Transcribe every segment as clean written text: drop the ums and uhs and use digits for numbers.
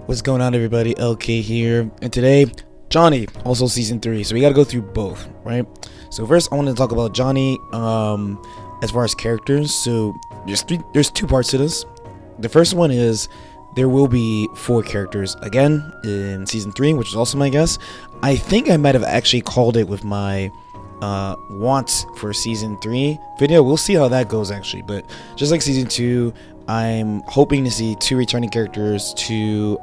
What's going on, everybody? LK here, and today Johnny, also season 3, so we got to go through both, right? So first I want to talk about Johnny as far as characters. So there's two parts to this. The first one is there will be 4 characters again in season 3, which is also my guess. I think I might have actually called it with my wants for season 3 video. We'll see how that goes actually, but just like season 2, I'm hoping to see 2 returning characters, 2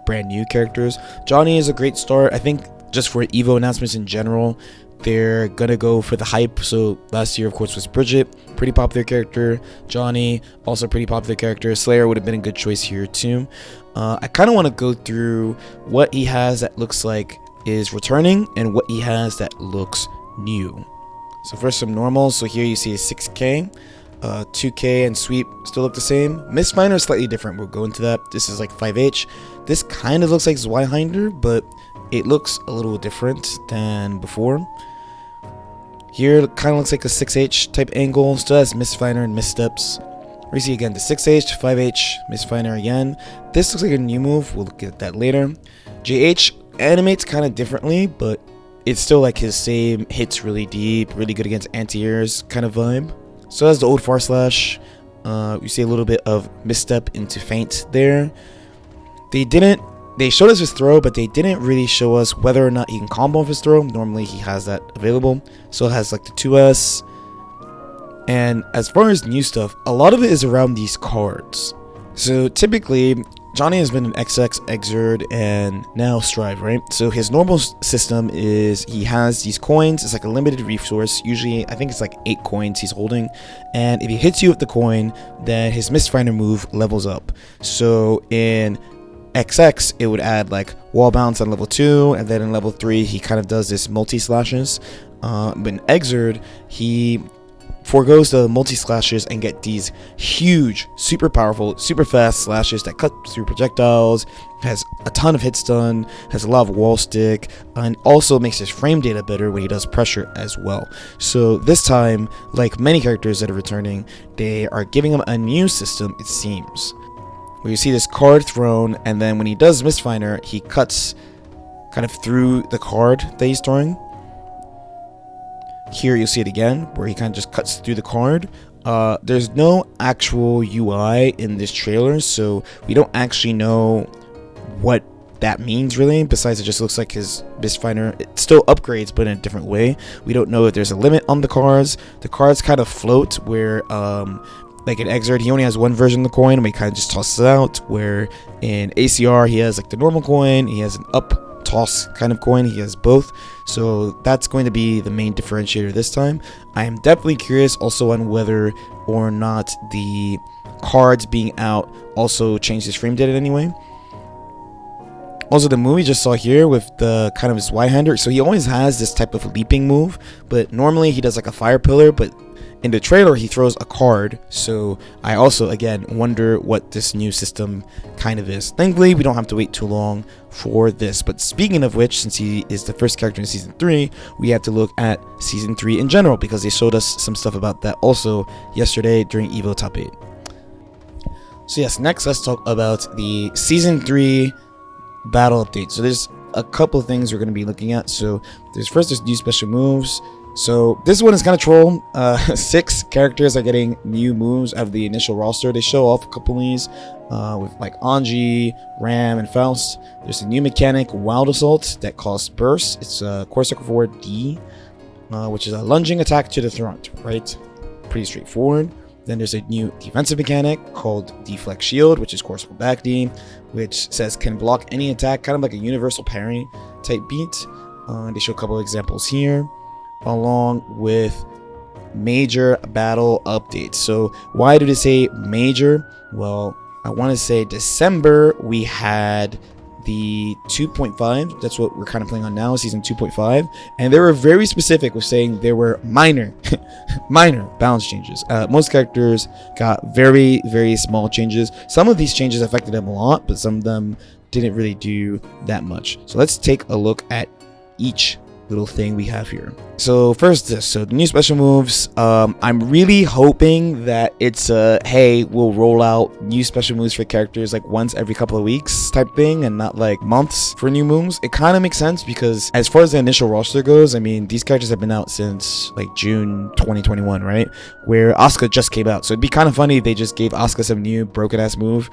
brand new characters. Johnny is a great start. I think just for Evo announcements in general, they're gonna go for the hype. So last year, of course, was Bridget, pretty popular character. Johnny, also pretty popular character. Slayer would have been a good choice here too. I kind of want to go through what he has that looks like is returning and what he has that looks new. So first, some normals. So here you see a 6K. 2K and sweep still look the same. Mistfinder is slightly different. We'll go into that. This is like 5H. This kind of looks like Zweihander, but it looks a little different than before. Here it kind of looks like a 6H type angle. Still has Mistfinder and missteps. We see again the 6H, 5H, Mistfinder again. This looks like a new move. We'll look at that later. JH animates kind of differently, but it's still like his same hits really deep, really good against anti-airs kind of vibe. So that's the old far slash. You see a little bit of misstep into feint there. They showed us his throw, but they didn't really show us whether or not he can combo off his throw. Normally he has that available. So it has like the 2S. And as far as new stuff, a lot of it is around these cards. So typically, Johnny has been an XX, Exerd, and now Strive, right? So his normal system is he has these coins. It's like a limited resource. Usually, I think it's like 8 coins he's holding. And if he hits you with the coin, then his Mistfinder move levels up. So in XX, it would add like wall bounce on level 2. And then in level 3, he kind of does this multi-slashes. But in Exerd, he foregoes the multi-slashes and get these huge, super powerful, super fast slashes that cut through projectiles, has a ton of hit stun, has a lot of wall stick, and also makes his frame data better when he does pressure as well. So this time, like many characters that are returning, they are giving him a new system, it seems, where you see this card thrown, and then when he does Mistfinder, he cuts kind of through the card that he's throwing. Here you'll see it again, where he kind of just cuts through the card. There's no actual UI in this trailer, so we don't actually know what that means really, besides it just looks like his Mistfinder. It still upgrades, but in a different way. We don't know if there's a limit on the cards. The cards kind of float, where like in Exerd, he only has one version of the coin, and he kind of just tosses it out, where in ACR, he has like the normal coin, he has an up toss kind of coin, he has both. So that's going to be the main differentiator this time. I am definitely curious also on whether or not the cards being out also change his frame data in any way. Also, the move we just saw here with the kind of his Zweihander, so he always has this type of leaping move, but normally he does like a fire pillar, but in the trailer he throws a card. So I also again wonder what this new system kind of is. Thankfully we don't have to wait too long for this, but speaking of which, since he is the first character in season 3, we have to look at season 3 in general, because they showed us some stuff about that also yesterday during Evo Top 8. So yes, next let's talk about the season 3 battle update. So there's a couple of things we're going to be looking at. So there's new special moves. So this one is kind of troll. 6 characters are getting new moves out of the initial roster. They show off a couple of these with like Anji, Ram, and Faust. There's a new mechanic, Wild Assault, that costs burst. It's a core circle forward D, which is a lunging attack to the front, right? Pretty straightforward. Then there's a new defensive mechanic called Deflect Shield, which is core circle back D, which says can block any attack, kind of like a universal parry type beat. They show a couple of examples here, along with major battle updates. So why did it say major? Well, I want to say December we had the 2.5. That's what we're kind of playing on now, season 2.5, and they were very specific with saying there were minor balance changes. Most characters got very small changes. Some of these changes affected them a lot, but some of them didn't really do that much. So let's take a look at each little thing we have here. So first this, so the new special moves, I'm really hoping that it's hey, we'll roll out new special moves for characters like once every couple of weeks type thing, and not like months for new moves. It kind of makes sense because as far as the initial roster goes, I mean, these characters have been out since like June 2021, right, where Asuka just came out. So it'd be kind of funny if they just gave Asuka some new broken ass move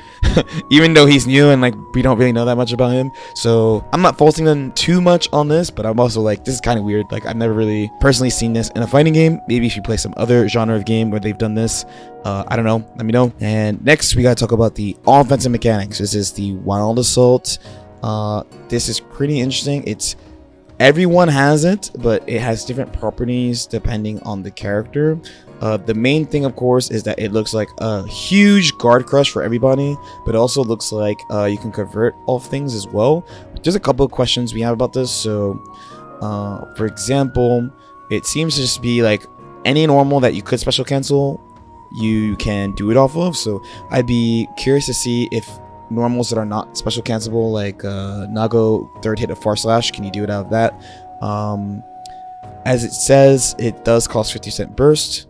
even though he's new and like we don't really know that much about him. So I'm not faulting them too much on this, but I'm also like, this is kind of weird. Like, I've never really personally seen this in a fighting game. Maybe if you play some other genre of game where they've done this, I don't know, let me know. And next we gotta talk about the offensive mechanics. This is the Wild Assault. This is pretty interesting. It's everyone has it, but it has different properties depending on the character. The main thing, of course, is that it looks like a huge guard crush for everybody, but it also looks like you can convert off things as well. There's a couple of questions we have about this. So for example, it seems to just be like any normal that you could special cancel, you can do it off of. So I'd be curious to see if normals that are not special cancelable, like Nago third hit of Far Slash, can you do it out of that? As it says, it does cost 50% burst.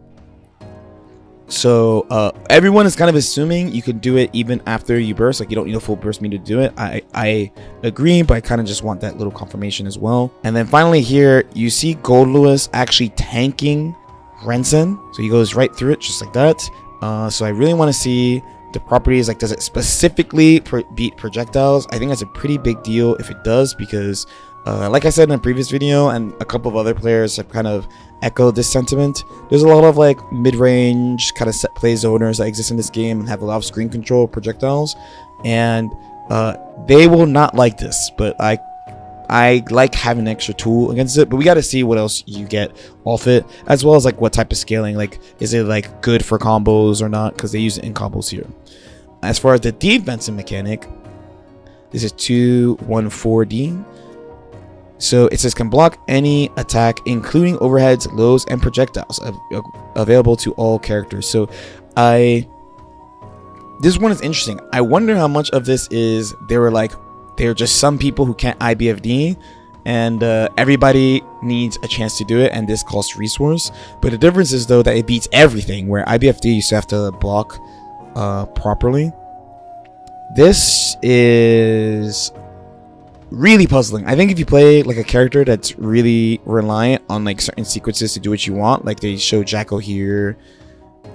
So everyone is kind of assuming you can do it even after you burst. Like, you don't need a full burst meter to do it. I agree, but I kind of just want that little confirmation as well. And then finally here, you see Gold Lewis actually tanking Rensen. So he goes right through it just like that. So I really want to see the properties. Like, does it specifically beat projectiles? I think that's a pretty big deal if it does, because like I said in a previous video, and a couple of other players have kind of echoed this sentiment, there's a lot of like mid-range kind of set play zoners that exist in this game and have a lot of screen control projectiles, and they will not like this. But I like having an extra tool against it. But we got to see what else you get off it, as well as like what type of scaling. Like, is it like good for combos or not, because they use it in combos here. As far as the defensive mechanic, this is 214D. So it says can block any attack, including overheads, lows, and projectiles, available to all characters. So this one is interesting. I wonder how much of this is there are just some people who can't IBFD, and everybody needs a chance to do it, and this costs resource. But the difference is though that it beats everything, where IBFD you still have to block properly. This is really puzzling. I think if you play like a character that's really reliant on like certain sequences to do what you want, like they show Jacko here,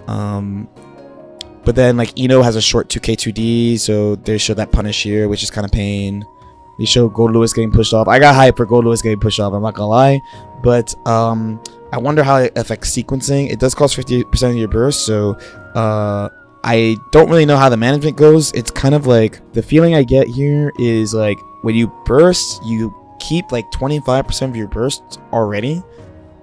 but then like Ino has a short 2k2d, so they show that punish here, which is kind of pain. They show Gold Lewis getting pushed off. I got hyped for Gold Lewis getting pushed off, I'm not gonna lie, but I wonder how it affects sequencing. It does cost 50% of your burst, so I don't really know how the management goes. It's kind of like, the feeling I get here is like when you burst, you keep like 25% of your bursts already.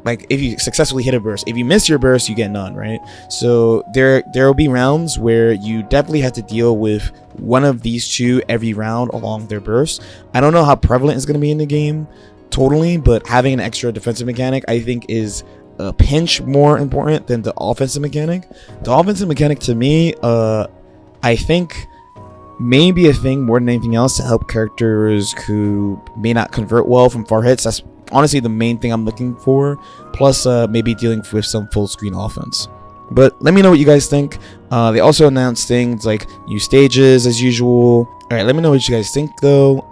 Like if you successfully hit a burst, if you miss your burst, you get none, right? So there will be rounds where you definitely have to deal with one of these two every round along their burst. I don't know how prevalent it's going to be in the game totally, but having an extra defensive mechanic I think is a pinch more important than the offensive mechanic. The offensive mechanic to me, I think maybe a thing more than anything else to help characters who may not convert well from far hits. That's honestly the main thing I'm looking for, plus maybe dealing with some full screen offense. But let me know what you guys think. They also announced things like new stages as usual. Alright, let me know what you guys think though.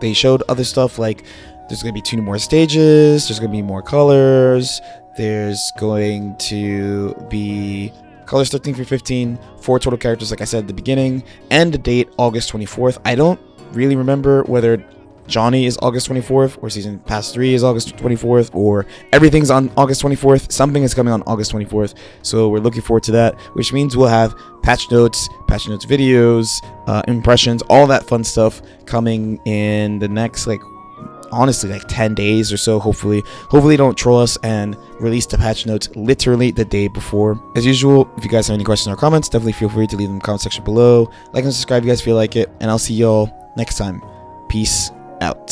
They showed other stuff like there's going to be 2 more stages, there's going to be more colors, there's going to be colors 13 through 15, 4 total characters like I said at the beginning, and the date August 24th. I don't really remember whether Johnny is August 24th or Season Pass 3 is August 24th or everything's on August 24th. Something is coming on August 24th, so we're looking forward to that, which means we'll have patch notes videos, impressions, all that fun stuff coming in the next honestly 10 days or so. Hopefully don't troll us and release the patch notes literally the day before. As usual, if you guys have any questions or comments, definitely feel free to leave them in the comment section below. Like and subscribe if you guys feel like it, and I'll see y'all next time. Peace out.